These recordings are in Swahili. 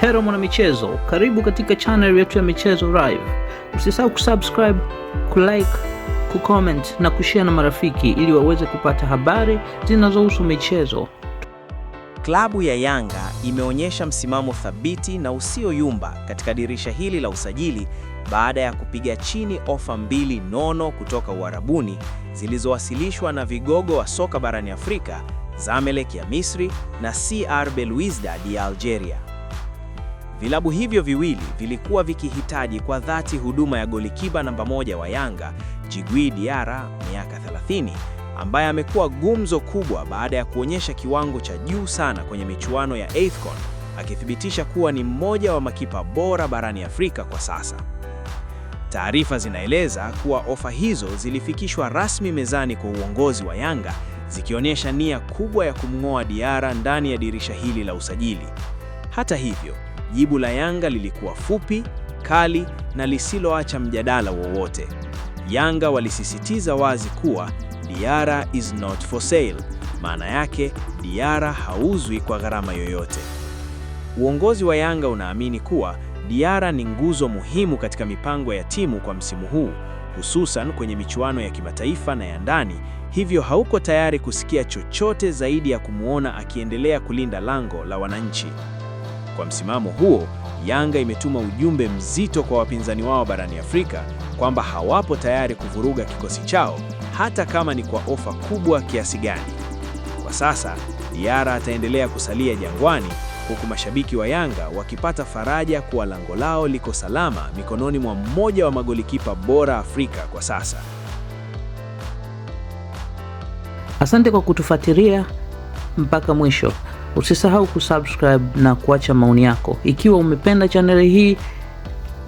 Hello mwana michezo, karibu katika channel yetu ya Michezo Live. Usisahau kusubscribe, kulike, kucomment na kushare na marafiki ili waweze kupata habari zinazohusu michezo. Klabu ya Yanga imeonyesha msimamo thabiti na usioyumba katika dirisha hili la usajili baada ya kupiga chini ofa mbili nono kutoka Uarabuni zilizowasilishwa na vigogo wa soka barani Afrika, Zamalek ya Misri na CR Belouizdad ya Algeria. Vilabu hivyo viwili vilikuwa vikihitaji kwa dhati huduma ya golikipa namba 1 wa Yanga, Djigui Diarra, miaka 30, ambaye amekuwa gumzo kubwa baada ya kuonyesha kiwango cha juu sana kwenye michuano ya AFCON, akithibitisha kuwa ni mmoja wa makipa bora barani Afrika kwa sasa. Taarifa zinaeleza kuwa ofa hizo zilifikishwa rasmi mezani kwa uongozi wa Yanga, zikionyesha nia kubwa ya kumng'oa Diarra ndani ya dirisha hili la usajili. Hata hivyo, jibu la Yanga lilikuwa fupi, kali na lisiloacha mjadala wowote. Yanga walisisitiza wazi kuwa Diarra is not for sale, maana yake Diarra hauzwi kwa gharama yoyote. Uongozi wa Yanga unaamini kuwa Diarra ni nguzo muhimu katika mipango ya timu kwa msimu huu, hususan kwenye michuano ya kimataifa na ya ndani, hivyo hauko tayari kusikia chochote zaidi ya kumuona akiendelea kulinda lango la wananchi. Kwa msimamo huo, Yanga imetuma ujumbe mzito kwa wapinzani wao barani Afrika kwamba hawapo tayari kuvuruga kikosi chao hata kama ni kwa ofa kubwa kiasi gani. Kwa sasa, Diarra ataendelea kusalia Jangwani, huku mashabiki wa Yanga wakipata faraja kuwa lango lao liko salama mikononi mwa mmoja wa magolikipa bora Afrika kwa sasa. Asante kwa kutufuatilia mpaka mwisho. Usisahau kusubscribe na kuacha maoni yako. Ikiwa umependa channel hii,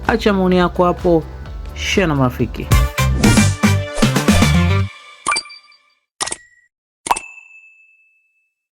acha maoni yako hapo, share na marafiki.